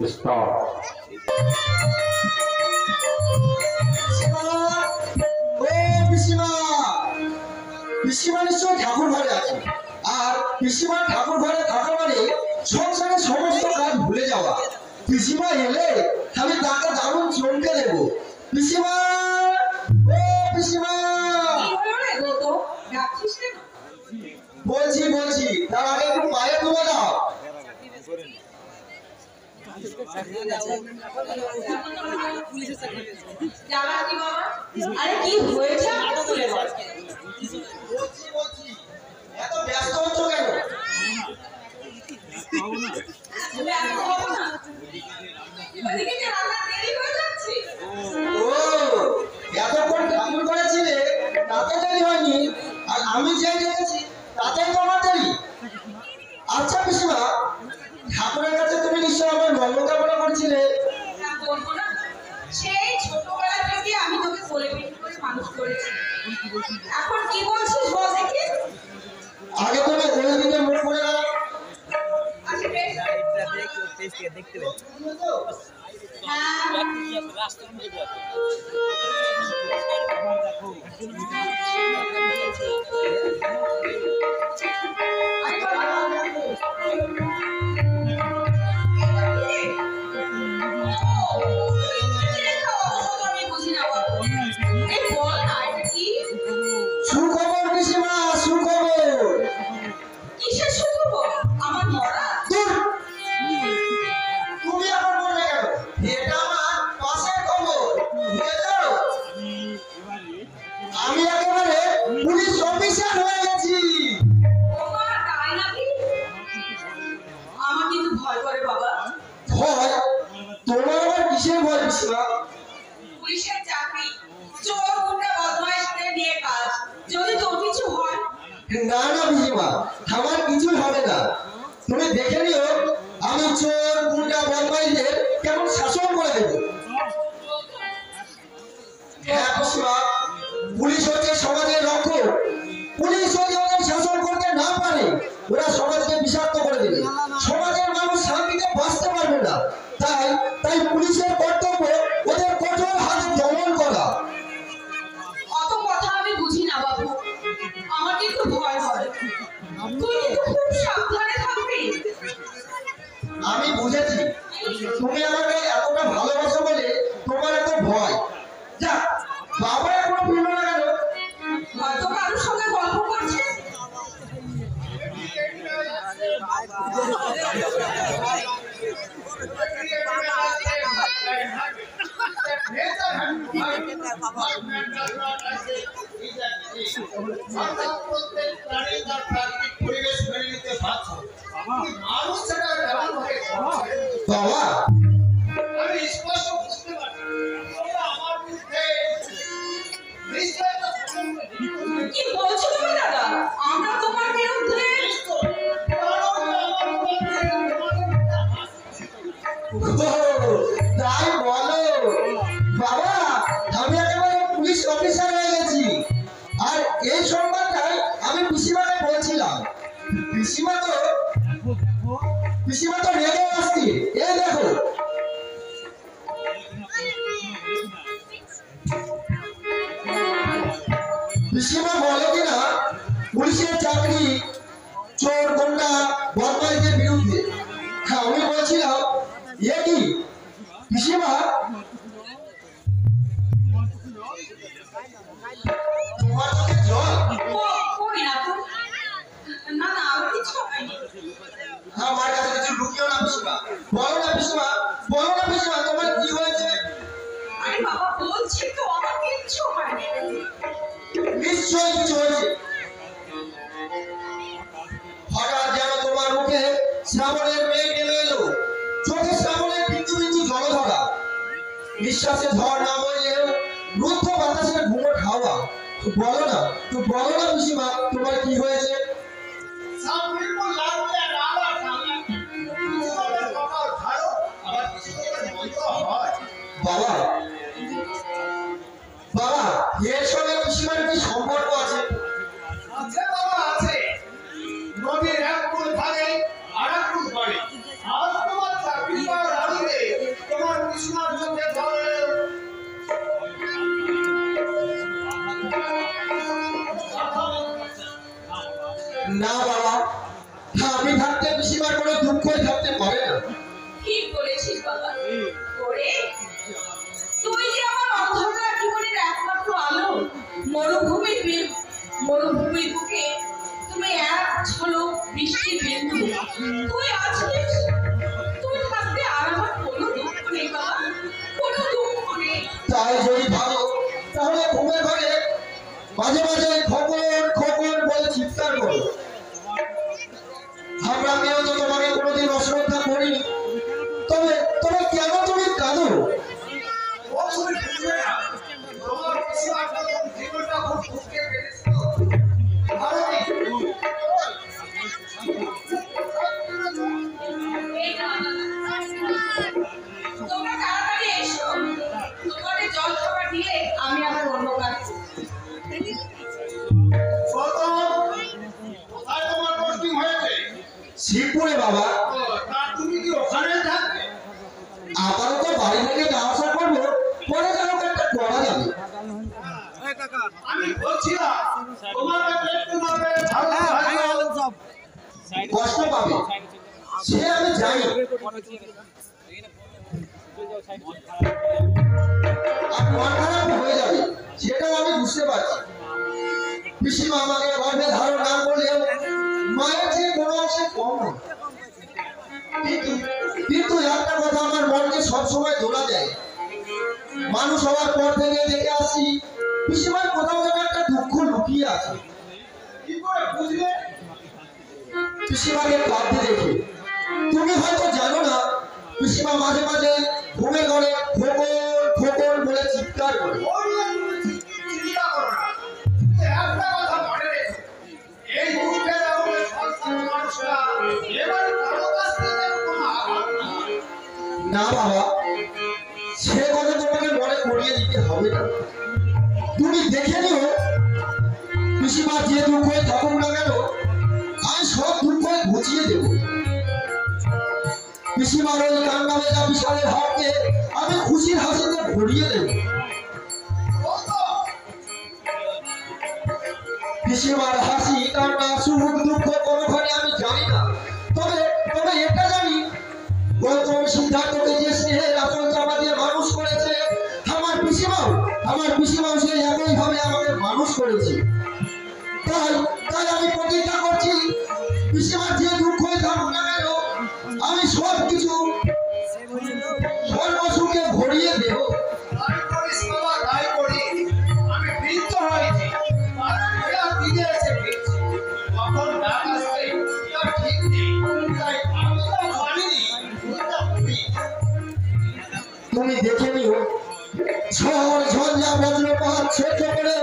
Stop. পিসিমা নিশ্চয় ঠাকুর ঘরে আছে, আর পিসিমা ঠাকুর ঘরে থাকা মানে সংসারের সমস্ত কাজ ভুলে যাওয়া। পিসিমা এলে আমি তাকে দারুণ চমকে দেব। পিসিমা, ও পিসিমা, বলছি বলছি, তার আগে একটু পায়ে তুলে দাও। আরে কি হয়েছে? এত ব্যস্ত হচ্ছ কেন? ও, এতক্ষণ ঠাকুর করেছিলে তাতে দেরি হয়নি, আর আমি যে দেখেছি তাতেই তো আমার দেরি। আচ্ছা পিসিমা, ঠাকুরের কাছে তুমি নিশ্চয় আমার মঙ্গল কামনা করছিলে। সেই ছোটবেলা থেকে আমি তোকে কোলে পিঠে করে মানুষ করেছি, এখন কি বলছিস বল দেখি? আগে তুমি ওই দিকে মুখ করে দাও। আচ্ছা বেশ, দেখতে সুখবর পিসিমা, সুখবর। কিসের সুখবর? আমার মরা? তুমি আমার মনে কেন? এটা আমার পাশের খবর। বুঝেছো? আমি একেবারে পুলিশ অফিসার হয়ে গেছি। ওমা, তাই নাকি? আমার কিন্তু ভয় করে বাবা। ভয়? তোমার আবার কিসের ভয় পিসিমা? পুলিশের চাকরি, চোর গুন্ডা বদমাইশদের নিয়ে কাজ, যদি তোর কিছু হয়? না না পিসিমা, আমার কিছুই হবে না। তুমি দেখে নিও আমি চোর গুন্ডা বদমাইশদের কেমন শাসন করে দেবো। হ্যাঁ পিসিমা, পুলিশ হচ্ছে সমাজের রক্ষক। পুলিশ যদি ওদের শাসন করতে না পারে, ওরা সমাজকে বিষাক্ত করে দেবে। সমাজের মানুষ শান্তিতে বাঁচতে পারবে না। তাই তাই পুলিশের কর্তব্য ওদের কঠোর হাতে দমন করা। অত কথা আমি বুঝি না বাবু, আমার কিন্তু ভয় হয়। তুই কিন্তু খুব সাবধানে থাকবি। আমি বুঝেছি, তুমি আমাকে এতটা ভালোবাসো বলে তোমার এত ভয়। যা, বাবা এখনো ফিরল না কেন? হয়তো কারোর সঙ্গে গল্প করছে। বাবা, আমি স্পষ্ট বুঝতে পারছি তোমরা আমার বিরুদ্ধে নিশ্চয়তা কি বলছো তুমি দাদা? আমরা তোমার বিরুদ্ধে? তাই বলো? বাবা, আমি একেবারে পুলিশ অফিসার হয়ে গেছি। আর এই সংবাদটাই আমি পিসিমাকে বলছিলাম। পিসিমা তো রেগে আসছি। এই দেখো, পিসিমা বলে কিনা পুলিশের চাকরি চোর গুন্ডা বদমাইশদের বিরুদ্ধে। হ্যাঁ, আমি বলছিলাম এ কি পিসিমা, তোমার চোখে জল? কই না তো। না না, আমার কিছু হয়নি। আমার কাছে কিছু লুকিও না পিসিমা। বলো না পিসিমা, বলো না পিসিমা, তোমার কি হয়েছে? আরে বাবা, বলছি তো আমার কিচ্ছু হয়নি। নিশ্চয়ই কিছু হয়েছে। হঠাৎ যেন তোমার মুখে শ্রাবণের মেঘ নেমে এলো, চোখে শ্রাবণের বিন্দু বিন্দু জলধারা, নিঃশ্বাসে ঝড় না বললেও রুদ্ধ বাতাসের ঘুমট হাওয়া। বলো না, তো বলো না পিসিমা, তোমার কি হয়েছে? বাবা, বাবা, এর সঙ্গে পিসিমার কি সম্পর্ক আছে? আছে বাবা, আছে। নদীর এক কূল ভাগে আর এক কূল পড়ে। আজ তোমার চাকরি পাওয়ার আনন্দে পেরেছিস বাবা? ওরে, তুই যে আমার অন্ধকার জীবনের একমাত্র আলো। মরুভূমির বুকে তুমি এক ঝলক বৃষ্টি বিন্দু। তুই আছিস, তুই থাকতে আর আমার কোনো দুঃখ নেই বাবা, কোনো দুঃখ নেই। তাই যদি ভালো তাহলে ঘুমের ঘরে মাঝে মাঝে খোকন খোকন বলে চিৎকার করো। আমরা কেউ তো তোমাকে কোনোদিন অশ্রদ্ধা করিনি, তবে তবে কেন তুমি কাঁদো? ও তুমি বুঝবে না, তোমার পিসিমা যখন জীবনটা খুব বুঝতে পেরেছিল, ভালো নেই। এই না, তোমরা তাড়াতাড়ি এসো, তোমাদের জল খাবার দিয়ে আমি আবার অন্য কাজ করব। কোথায় তোমার পোস্টিং হয়েছে? শিবপুরে বাবা। তা তুমি কি ওখানে থাকবে? আপাতত বাড়ি থেকে যাওয়া আসা করবো, পরে কারো একটা করা যাবে। আমি বলছিলাম তোমার কাছে একটু ভালো কষ্ট পাবে সে আমি জানি, আর মন খারাপ হয়ে যাবে সেটাও আমি বুঝতে পারছি। পিসিমা আমাকে গর্ভে ধারণ না করলেও মায়ের যে কোনো অংশে কম নয়। কিন্তু একটা কথা আমার মনকে সবসময় দোলা দেয়, মানুষ হওয়ার পর থেকে দেখে আসি পিসিমার কোথাও যেন একটা দুঃখ লুকিয়ে আছে। কি করে বুঝলে? পিসিমাকে কাঁদতে দেখে। তুমি হয়তো জানো না, পিসিমা মাঝে মাঝে ঘুমে ঘরে খোকন খোকন বলে চিৎকার করে। চিন্তা করো না, কিন্তু একটা কথা মনে রেখো, এই দুঃখের আগুনে সংসারের মানুষরা এবার কারো কাছ থেকে কোনো আঘাত না পায়। না বাবা, সে কথা তোমাকে মনে করিয়ে দিতে হবে না। তুমি দেখে নিও, পিসিমা যে দুঃখে থাকুক না কেন আমি সব দুঃখ ঘুচিয়ে দেব। পিসিমার ওই কান্না বেজা বিশালের হাতকে আমি খুশির হাসিতে ভরিয়ে দেব। পিসিমার হাসি কান্না সুখ দুঃখ কোনোখানে আমি জানি না, তবে তবে এটা জানি গৌতম সিদ্ধার্থকে যে স্নেহের আচল চাপা দিয়ে মানুষ করেছে, আমার পিসিমাও সে একইভাবে আমাকে মানুষ করেছে। তাই তাই আমি প্রতিজ্ঞা করছি, পিসিমার যে দুঃখ থাকুক না কেন আমি সব কিছু সর্বসুখে ভরিয়ে দেব। তাই করিস বাবা, তাই করি। আমি বৃদ্ধ হয়েছি, কারণ এরা ফিরে এসে ফিরছে। কখন ডাক আসবে তার ঠিক নেই, তাই আমি তো মানিনি, ভুলটা ভুলি। তুমি দেখে নিও, শহর ঝঞ্ঝা বজ্রপাত সহ্য করে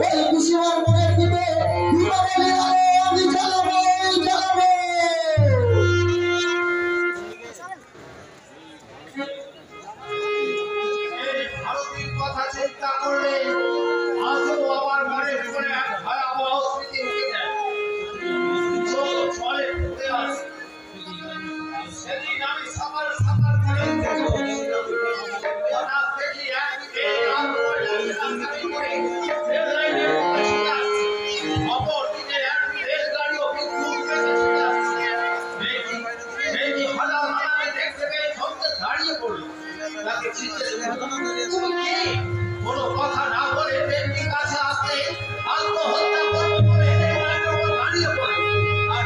ওই পিসিমার মনের দিকে দীপাবলি আলো আমি জ্বালাবো জ্বালাবো। এই ভারতীর কথা চিন্তা করলে আজও আমার মনের ভিতরে এক ভয়াবহ স্মৃতি উঠে যায়। চোখ জলে ফুটে আসে। সেদিন আমি সকাল সকাল ঘরে থেকে উঠেছিলাম। হঠাৎ দেখি একদিকে আলো রাস্তাঘাটে করে রেললাইনে উঠে ছুটে আসছে। অপরদিকে এক রেলগাড়িও বিদ্যুৎ বেগে ছুটে আসছে। মেয়েটি হাজার হাজারে দেখতে পেয়ে থমকে দাঁড়িয়ে পড়ল। তাকে জিজ্ঞেস করলাম, তুমি কে? কোনো কথা না বলে ট্রেনটির কাছে আসতে আত্মহত্যা করবো বলে রেললাইনের উপর দাঁড়িয়ে পড়ল। আর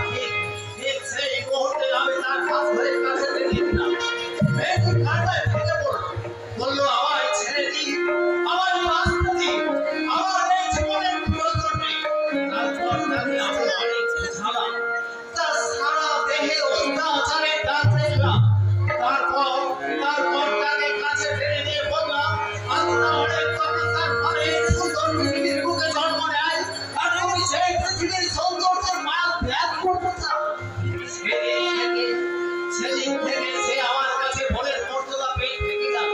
ঠিক সেই মুহূর্তে আমি তার হাত ধরে কাছে টেনে দিলাম। মেয়েটি কান্নায় ফেটে পড়ল, বলল, আমায় ছেড়ে দিন, আমায় বাঁচতে দিন, আমার এই জীবনের প্রয়োজন নেই। তারপর তাকে আমি অনেক ঝালাম, তার সারা দেহে অত্যাচারের দাগ দেখলাম। তারপর তাকে কাছে টেনে নিয়ে বললাম, আল্লাহ অনেক কথা তার ঘরে সুন্দর পৃথিবীর বুকে জন্ম নেয়, আর তুমি সেই পৃথিবীর সৌন্দর্যের মায়া ত্যাগ করতে চাও। সেদিন থেকে সে আমার কাছে বলের মর্যাদা পেয়ে থেকে গেল,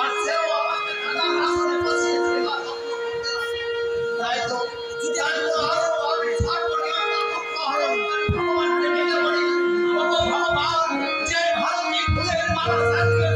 আর সেও আমাকে খাতার আসনে বসিয়ে সেবা যত্ন করতে লাগলো। তাই তো আরো আমি সার্বজনীন ভগবানকে ডেকে বলি, ওগো ভগবান, যে ভারতী ফুলের মালা সাজিয়ে